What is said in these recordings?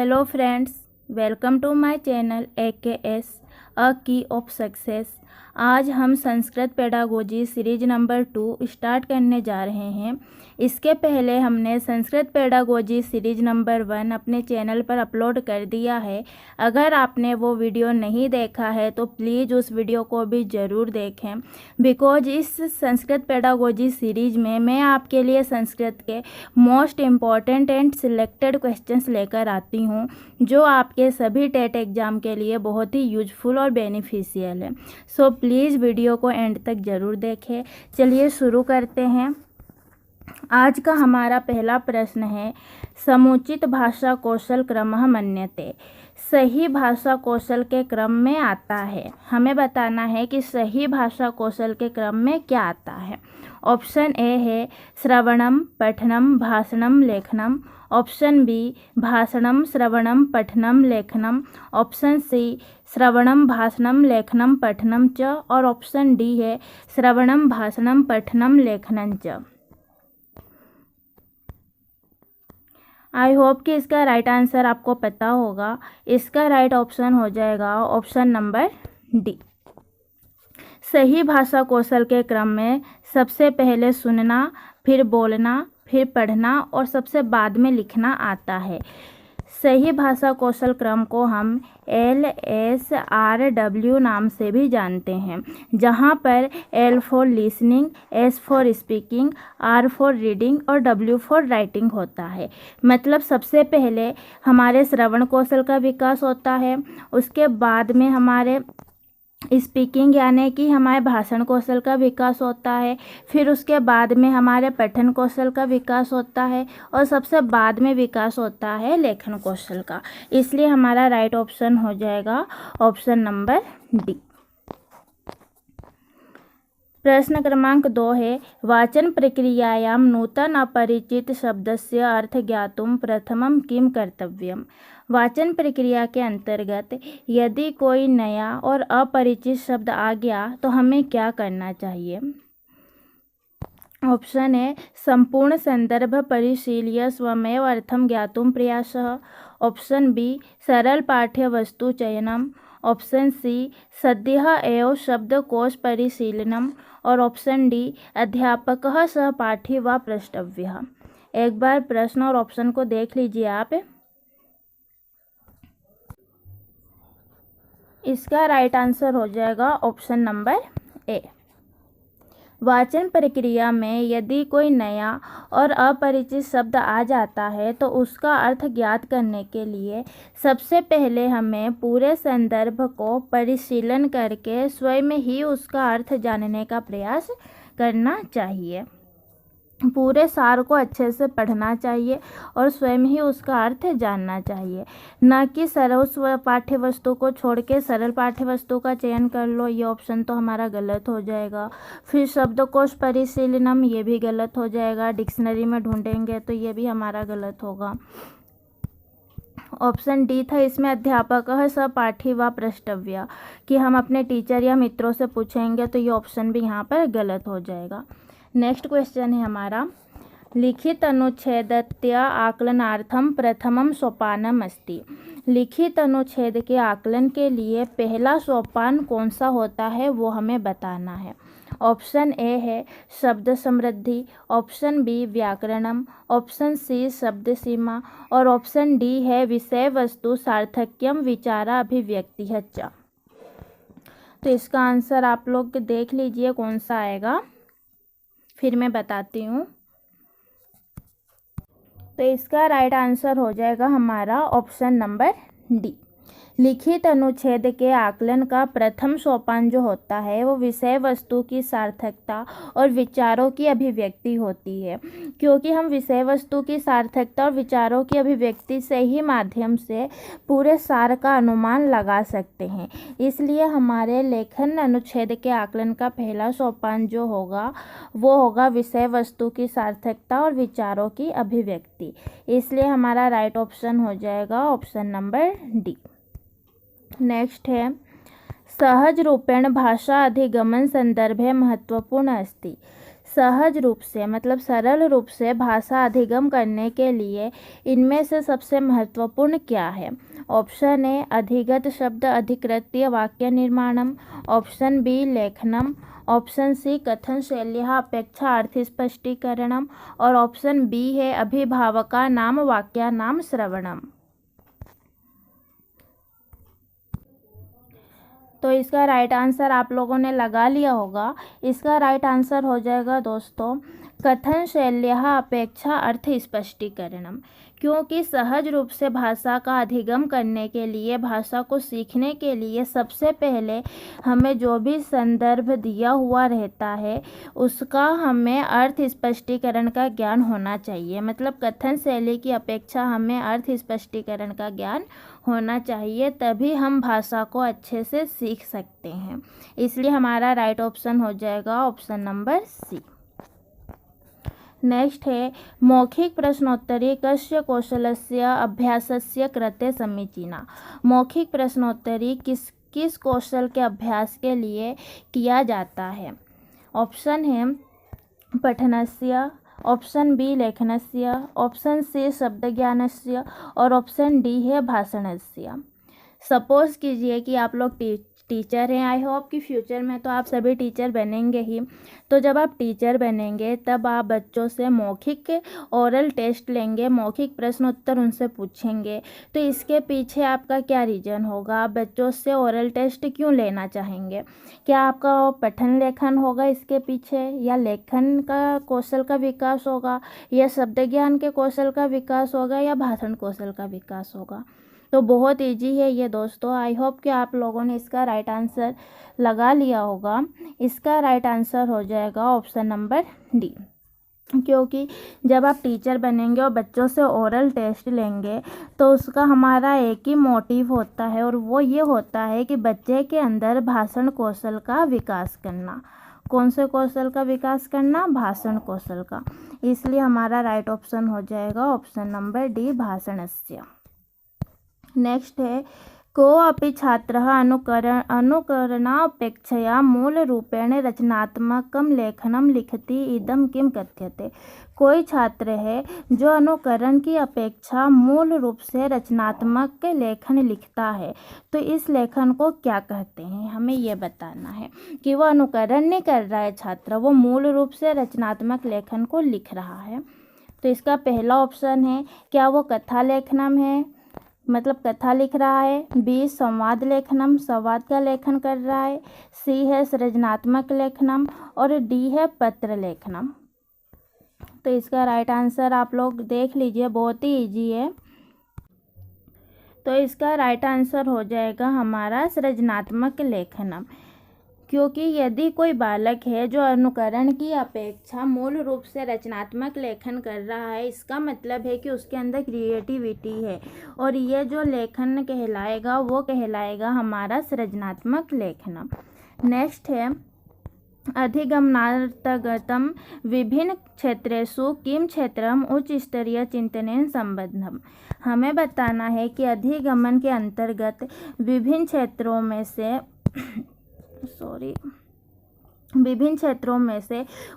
Hello friends, welcome to my channel AKS a key of success. आज हम Sanskrit pedagogy series number 2 start करने जा रहे हैं। इसके पहले हमने संस्कृत पेडागोजी सीरीज नंबर 1 अपने चैनल पर अपलोड कर दिया है। अगर आपने वो वीडियो नहीं देखा है तो प्लीज़ उस वीडियो को भी ज़रूर देखें, बिकॉज इस संस्कृत पेडागोजी सीरीज में मैं आपके लिए संस्कृत के most important and selected questions लेकर आती हूँ, जो आपके सभी टेट एग्ज़ाम के लिए बहुत ही यूजफुल और बेनिफिशियल है। सो प्लीज़ वीडियो को एंड तक ज़रूर देखें। चलिए शुरू करते हैं। आज का हमारा पहला प्रश्न है, समुचित भाषा कौशल क्रमः मन्यते। सही भाषा कौशल के क्रम में आता है। हमें बताना है कि सही भाषा कौशल के क्रम में क्या आता है। ऑप्शन ए है श्रवणम पठनम भाषणम लेखनम। ऑप्शन बी भाषणम श्रवणम पठनम लेखनम। ऑप्शन सी श्रवणम भाषणम लेखनम पठनम च। और ऑप्शन डी है श्रवणम भाषणम पठनम लेखनम च। आई होप कि इसका राइट आंसर आपको पता होगा। इसका राइट ऑप्शन हो जाएगा ऑप्शन नंबर डी। सही भाषा कौशल के क्रम में सबसे पहले सुनना, फिर बोलना, फिर पढ़ना और सबसे बाद में लिखना आता है। सही भाषा कौशल क्रम को हम LSRW नाम से भी जानते हैं, जहाँ पर L for listening, S for speaking, R for reading और W फॉर राइटिंग होता है। मतलब सबसे पहले हमारे श्रवण कौशल का विकास होता है, उसके बाद में हमारे स्पीकिंग यानी कि हमारे भाषण कौशल का विकास होता है, फिर उसके बाद में हमारे पठन कौशल का विकास होता है और सबसे बाद में विकास होता है लेखन कौशल का। इसलिए हमारा राइट ऑप्शन हो जाएगा ऑप्शन नंबर डी। प्रश्न क्रमांक 2 है, वाचन प्रक्रियायां नूतन अपरिचित शब्दस्य अर्थ ज्ञातुम प्रथमं किम कर्तव्यम। वाचन प्रक्रिया के अंतर्गत यदि कोई नया और अपरिचित शब्द आ गया तो हमें क्या करना चाहिए। ऑप्शन है संपूर्ण संदर्भ परिशील्य स्वमेव अर्थम ज्ञातुम प्रयासः। ऑप्शन बी सरल पाठ्य वस्तु चयनम। ऑप्शन सी सद्यः एव शब्दकोश परिशीलनम। और ऑप्शन डी अध्यापकः सहपाठी व प्रष्टव्यः। एक बार प्रश्न और ऑप्शन को देख लीजिए आप। इसका राइट आंसर हो जाएगा ऑप्शन नंबर ए। वाचन प्रक्रिया में यदि कोई नया और अपरिचित शब्द आ जाता है तो उसका अर्थ ज्ञात करने के लिए सबसे पहले हमें पूरे संदर्भ को परिशीलन करके स्वयं ही उसका अर्थ जानने का प्रयास करना चाहिए। पूरे सार को अच्छे से पढ़ना चाहिए और स्वयं ही उसका अर्थ जानना चाहिए, ना कि सरल पाठ्य वस्तु को छोड़ के सरल पाठ्य वस्तु का चयन कर लो। ये ऑप्शन तो हमारा गलत हो जाएगा। फिर शब्दकोश परिशीलनम, ये भी गलत हो जाएगा। डिक्शनरी में ढूंढेंगे तो ये भी हमारा गलत होगा। ऑप्शन डी था इसमें अध्यापक सहपाठी व प्रष्टव्य, कि हम अपने टीचर या मित्रों से पूछेंगे, तो ये ऑप्शन भी यहाँ पर गलत हो जाएगा। नेक्स्ट क्वेश्चन है हमारा, लिखित अनुच्छेदस्य आकलनार्थम प्रथमम सोपानम अस्ति। लिखित अनुच्छेद के आकलन के लिए पहला सोपान कौन सा होता है वो हमें बताना है। ऑप्शन ए है शब्द समृद्धि। ऑप्शन बी व्याकरणम। ऑप्शन सी शब्द सीमा। और ऑप्शन डी है विषय वस्तु सार्थक्यम विचारा अभिव्यक्ति च। तो इसका आंसर आप लोग देख लीजिए कौन सा आएगा, फिर मैं बताती हूँ। तो इसका राइट आंसर हो जाएगा हमारा ऑप्शन नंबर डी। लिखित अनुच्छेद के आकलन का प्रथम सोपान जो होता है वो विषय वस्तु की सार्थकता और विचारों की अभिव्यक्ति होती है, क्योंकि हम विषय वस्तु की सार्थकता और विचारों की अभिव्यक्ति से ही माध्यम से पूरे सार का अनुमान लगा सकते हैं। इसलिए हमारे लेखन अनुच्छेद के आकलन का पहला सोपान जो होगा वो होगा विषय वस्तु की सार्थकता और विचारों की अभिव्यक्ति। इसलिए हमारा राइट ऑप्शन हो जाएगा ऑप्शन नंबर डी। नेक्स्ट है, सहज रूपेण भाषा अधिगमन संदर्भे महत्वपूर्ण अस्ति। सहज रूप से मतलब सरल रूप से भाषा अधिगम करने के लिए इनमें से सबसे महत्वपूर्ण क्या है? ऑप्शन ए अधिगत शब्द अधिकृत्य वाक्य निर्माणम, ऑप्शन बी लेखनम, ऑप्शन सी कथन शैल्या अपेक्षा अर्थ स्पष्टीकरणम और ऑप्शन बी है अभिभावका नाम वाक्यानाम श्रवणम। तो इसका राइट आंसर आप लोगों ने लगा लिया होगा। इसका राइट आंसर हो जाएगा दोस्तों कथन शैल्या अपेक्षा अर्थ स्पष्टीकरणम। क्योंकि सहज रूप से भाषा का अधिगम करने के लिए, भाषा को सीखने के लिए सबसे पहले हमें जो भी संदर्भ दिया हुआ रहता है उसका हमें अर्थ स्पष्टीकरण का ज्ञान होना चाहिए। मतलब कथन शैली की अपेक्षा हमें अर्थ स्पष्टीकरण का ज्ञान होना चाहिए, तभी हम भाषा को अच्छे से सीख सकते हैं। इसलिए हमारा राइट ऑप्शन हो जाएगा ऑप्शन नंबर सी। नेक्स्ट है मौखिक प्रश्नोत्तरी कस्य कौशलस्य अभ्यासस्य कृते समीचीना। मौखिक प्रश्नोत्तरी किस कौशल के अभ्यास के लिए किया जाता है? ऑप्शन है पठनस्य, ऑप्शन बी लेखनस्य, ऑप्शन सी शब्दज्ञानस्य और ऑप्शन डी है भाषणस्य। सपोज कीजिए कि आप लोग टीचर हैं। आई होप कि फ्यूचर में तो आप सभी टीचर बनेंगे ही। तो जब आप टीचर बनेंगे तब आप बच्चों से मौखिक ओरल टेस्ट लेंगे, मौखिक प्रश्न उत्तर उनसे पूछेंगे। तो इसके पीछे आपका क्या रीज़न होगा? आप बच्चों से ओरल टेस्ट क्यों लेना चाहेंगे? क्या आपका पठन लेखन होगा इसके पीछे, या लेखन का कौशल का विकास होगा, या शब्द ज्ञान के कौशल का विकास होगा, या भाषण कौशल का विकास होगा? तो बहुत इजी है ये दोस्तों। आई होप कि आप लोगों ने इसका राइट आंसर लगा लिया होगा। इसका राइट आंसर हो जाएगा ऑप्शन नंबर डी। क्योंकि जब आप टीचर बनेंगे और बच्चों से ओरल टेस्ट लेंगे तो उसका हमारा एक ही मोटिव होता है, और वो ये होता है कि बच्चे के अंदर भाषण कौशल का विकास करना। कौन से कौशल का विकास करना? भाषण कौशल का। इसलिए हमारा राइट ऑप्शन हो जाएगा ऑप्शन नंबर डी भाषणस्य। नेक्स्ट है कोऽपि छात्रः अनुकरणापेक्षया मूलरूपेण रचनात्मकं लेखनं लिखति इदं किं कथ्यते। कोई छात्र है जो अनुकरण की अपेक्षा मूल रूप से रचनात्मक लेखन लिखता है, तो इस लेखन को क्या कहते हैं? हमें ये बताना है कि वो अनुकरण नहीं कर रहा है छात्र, वो मूल रूप से रचनात्मक लेखन को लिख रहा है। तो इसका पहला ऑप्शन है क्या वो कथा लेखनम है, मतलब कथा लिख रहा है। बी संवाद लेखनम, संवाद का लेखन कर रहा है। सी है सृजनात्मक लेखनम और डी है पत्र लेखनम। तो इसका राइट आंसर आप लोग देख लीजिए, बहुत ही इजी है। तो इसका राइट आंसर हो जाएगा हमारा सृजनात्मक लेखनम। क्योंकि यदि कोई बालक है जो अनुकरण की अपेक्षा मूल रूप से रचनात्मक लेखन कर रहा है, इसका मतलब है कि उसके अंदर क्रिएटिविटी है, और ये जो लेखन कहलाएगा वो कहलाएगा हमारा सृजनात्मक लेखन। नेक्स्ट है अधिगमनार्थगतं विभिन्न क्षेत्रेषु किं क्षेत्रम उच्च स्तरीय चिंतनेन संबद्धम। हमें बताना है कि अधिगमन के अंतर्गत विभिन्न क्षेत्रों में से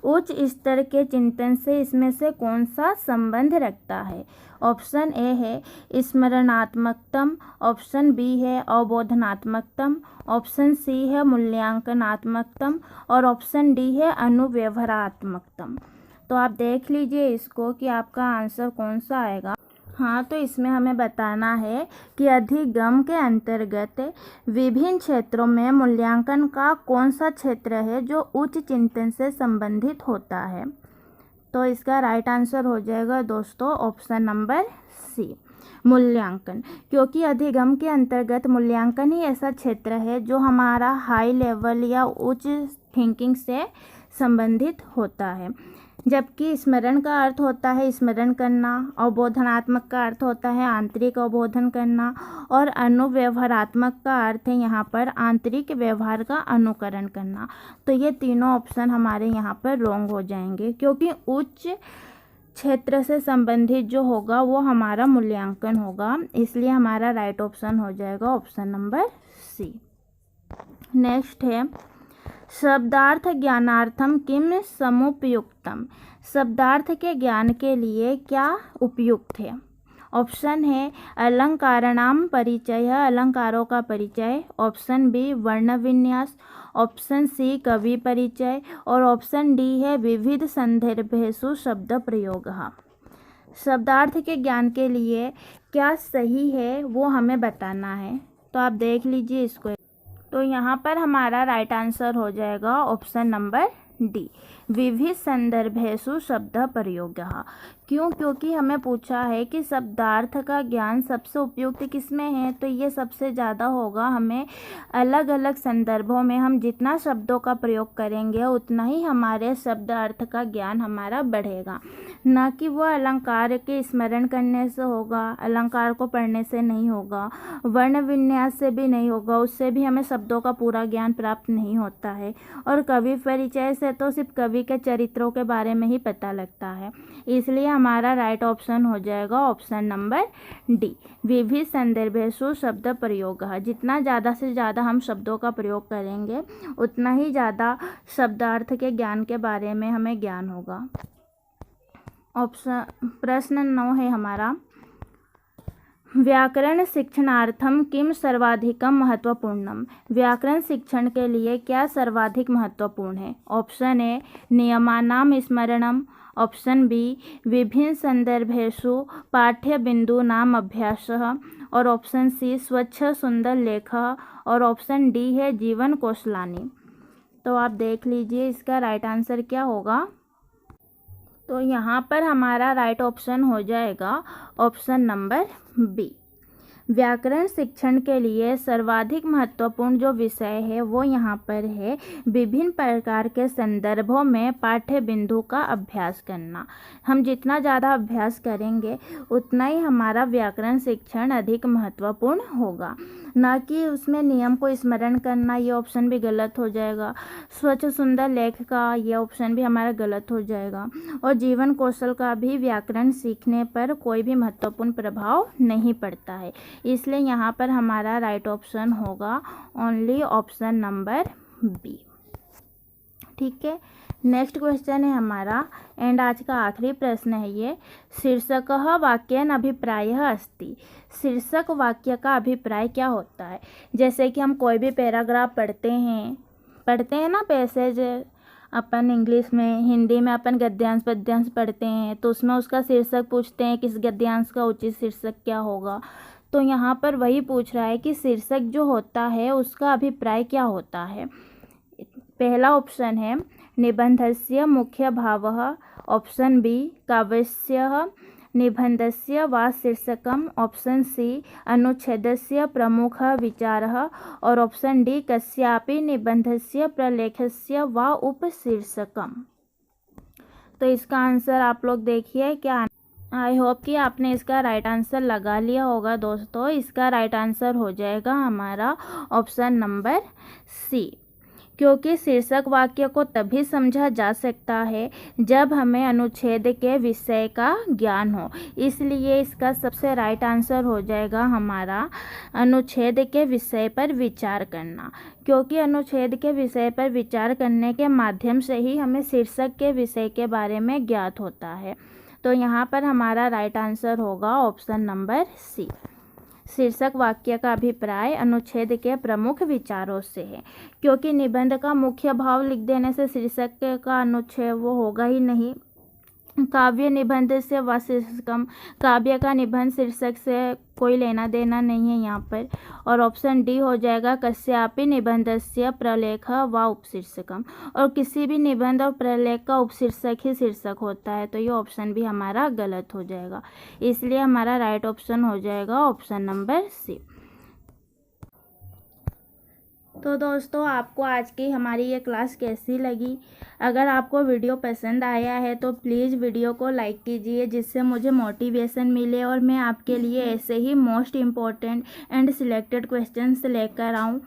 उच्च स्तर के चिंतन से इसमें से कौन सा संबंध रखता है? ऑप्शन ए है स्मरणात्मकतम, ऑप्शन बी है अवबोधनात्मकतम, ऑप्शन सी है मूल्यांकनात्मकतम और ऑप्शन डी है अनुव्यवहारात्मकतम। तो आप देख लीजिए इसको कि आपका आंसर कौन सा आएगा। हाँ, तो इसमें हमें बताना है कि अधिगम के अंतर्गत विभिन्न क्षेत्रों में मूल्यांकन का कौन सा क्षेत्र है जो उच्च चिंतन से संबंधित होता है। तो इसका राइट आंसर हो जाएगा दोस्तों ऑप्शन नंबर सी मूल्यांकन। क्योंकि अधिगम के अंतर्गत मूल्यांकन ही ऐसा क्षेत्र है जो हमारा हाई लेवल या उच्च थिंकिंग से संबंधित होता है। जबकि स्मरण का अर्थ होता है स्मरण करना, अवबोधनात्मक का अर्थ होता है आंतरिक अवबोधन करना, और अनुव्यवहारात्मक का अर्थ है यहाँ पर आंतरिक व्यवहार का अनुकरण करना। तो ये तीनों ऑप्शन हमारे यहाँ पर रॉन्ग हो जाएंगे, क्योंकि उच्च क्षेत्र से संबंधित जो होगा वो हमारा मूल्यांकन होगा। इसलिए हमारा राइट ऑप्शन हो जाएगा ऑप्शन नंबर सी। नेक्स्ट है शब्दार्थ ज्ञानार्थम किम समुपयुक्तम, शब्दार्थ के ज्ञान के लिए क्या उपयुक्त है। ऑप्शन है अलंकारणाम परिचय, अलंकारों का परिचय। ऑप्शन बी वर्ण विन्यास। ऑप्शन सी कवि परिचय। और ऑप्शन डी है विविध संदर्भेषु शब्द प्रयोग। शब्दार्थ के ज्ञान के लिए क्या सही है वो हमें बताना है, तो आप देख लीजिए इसको। तो यहाँ पर हमारा राइट आंसर हो जाएगा ऑप्शन नंबर डी, विविध संदर्भेषु शब्द प्रयोगः। क्यों? क्योंकि हमें पूछा है कि शब्दार्थ का ज्ञान सबसे उपयुक्त किसमें है, तो ये सबसे ज़्यादा होगा हमें अलग अलग संदर्भों में। हम जितना शब्दों का प्रयोग करेंगे उतना ही हमारे शब्दार्थ का ज्ञान हमारा बढ़ेगा, ना कि वो अलंकार के स्मरण करने से होगा, अलंकार को पढ़ने से नहीं होगा, वर्ण विन्यास से भी नहीं होगा, उससे भी हमें शब्दों का पूरा ज्ञान प्राप्त नहीं होता है। और कवि परिचय से तो सिर्फ कवि के चरित्रों के बारे में ही पता लगता है। इसलिए हमारा राइट ऑप्शन हो जाएगा ऑप्शन नंबर डी, विविध संदर्भेषु शब्द प्रयोग। जितना ज़्यादा से ज़्यादा हम शब्दों का प्रयोग करेंगे उतना ही ज़्यादा शब्दार्थ के ज्ञान के बारे में हमें ज्ञान होगा। प्रश्न 9 है हमारा, व्याकरण शिक्षणार्थम किम सर्वाधिकम महत्वपूर्णम, व्याकरण शिक्षण के लिए क्या सर्वाधिक महत्वपूर्ण है। ऑप्शन ए नियमानाम स्मरणम। ऑप्शन बी विभिन्न संदर्भेषु पाठ्य बिंदूनाम अभ्यासः। और ऑप्शन सी स्वच्छ सुंदर लेख। और ऑप्शन डी है जीवन कौशलानी। तो आप देख लीजिए इसका राइट आंसर क्या होगा। तो यहाँ पर हमारा राइट ऑप्शन हो जाएगा ऑप्शन नंबर बी, व्याकरण शिक्षण के लिए सर्वाधिक महत्वपूर्ण जो विषय है वो यहाँ पर है विभिन्न प्रकार के संदर्भों में पाठ्य बिंदु का अभ्यास करना। हम जितना ज़्यादा अभ्यास करेंगे उतना ही हमारा व्याकरण शिक्षण अधिक महत्वपूर्ण होगा, ना कि उसमें नियम को स्मरण करना। ये ऑप्शन भी गलत हो जाएगा। स्वच्छ सुंदर लेख का ये ऑप्शन भी हमारा गलत हो जाएगा। और जीवन कौशल का भी व्याकरण सीखने पर कोई भी महत्वपूर्ण प्रभाव नहीं पड़ता है। इसलिए यहाँ पर हमारा राइट ऑप्शन होगा ओनली ऑप्शन नंबर बी। ठीक है, नेक्स्ट क्वेश्चन है हमारा एंड आज का आखिरी प्रश्न है ये, शीर्षकः वाक्येन अभिप्रायः अस्ति, शीर्षक वाक्य का अभिप्राय क्या होता है। जैसे कि हम कोई भी पैराग्राफ पढ़ते हैं ना पैसेज, अपन इंग्लिश में, हिंदी में अपन गद्यांश पद्यांश पढ़ते हैं, तो उसमें उसका शीर्षक पूछते हैं कि इस गद्यांश का उचित शीर्षक क्या होगा। तो यहाँ पर वही पूछ रहा है कि शीर्षक जो होता है उसका अभिप्राय क्या होता है। पहला ऑप्शन है निबंधस्य मुख्य भावः। ऑप्शन बी काव्यस्य निबंधस्य वा शीर्षकम्। ऑप्शन सी अनुच्छेदस्य प्रमुख विचारः। और ऑप्शन डी कस्यापि निबंधस्य प्रलेखस्य वा उपशीर्षकम्। तो इसका आंसर आप लोग देखिए क्या। आई होप कि आपने इसका राइट आंसर लगा लिया होगा दोस्तों। इसका राइट आंसर हो जाएगा हमारा ऑप्शन नंबर सी, क्योंकि शीर्षक वाक्य को तभी समझा जा सकता है जब हमें अनुच्छेद के विषय का ज्ञान हो। इसलिए इसका सबसे राइट आंसर हो जाएगा हमारा अनुच्छेद के विषय पर विचार करना, क्योंकि अनुच्छेद के विषय पर विचार करने के माध्यम से ही हमें शीर्षक के विषय के बारे में ज्ञात होता है। तो यहाँ पर हमारा राइट आंसर होगा ऑप्शन नंबर सी, शीर्षक वाक्य का अभिप्राय अनुच्छेद के प्रमुख विचारों से है। क्योंकि निबंध का मुख्य भाव लिख देने से शीर्षक का अनुच्छेद वो होगा ही नहीं। काव्य निबंध से व शीर्षकम, काव्य का निबंध शीर्षक से कोई लेना देना नहीं है यहाँ पर। और ऑप्शन डी हो जाएगा कस्यापि निबंधस्य प्रलेख व उपशीर्षकम, और किसी भी निबंध और प्रलेख का उपशीर्षक ही शीर्षक होता है। तो ये ऑप्शन भी हमारा गलत हो जाएगा। इसलिए हमारा राइट ऑप्शन हो जाएगा ऑप्शन नंबर सी। तो दोस्तों आपको आज की हमारी ये क्लास कैसी लगी। अगर आपको वीडियो पसंद आया है तो प्लीज़ वीडियो को लाइक कीजिए, जिससे मुझे मोटिवेशन मिले और मैं आपके लिए ऐसे ही most important and selected questions लेकर आऊँ।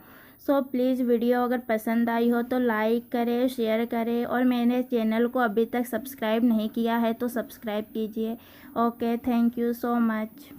सो प्लीज़ वीडियो अगर पसंद आई हो तो लाइक करें, शेयर करें, और मैंने चैनल को अभी तक सब्सक्राइब नहीं किया है तो सब्सक्राइब कीजिए। Okay, thank you so much.